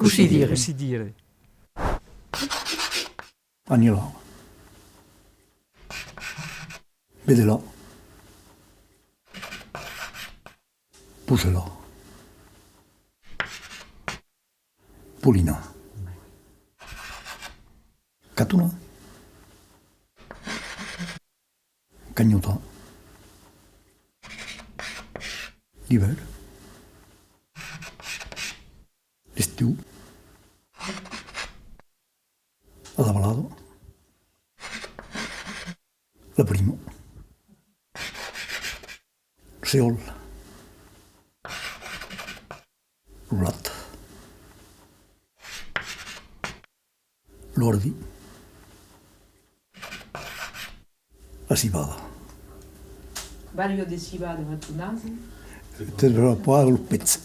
Così dire. Così dire. Agnelà. Vedelà. Puselà. Pulina. Catuna. Cagnuta. L'hiver. L'estiu. Adavalado. La prima. Seol. L'Ulat. L'ordi. La civada. Vario de civada matunase. Te lo può il pezzo.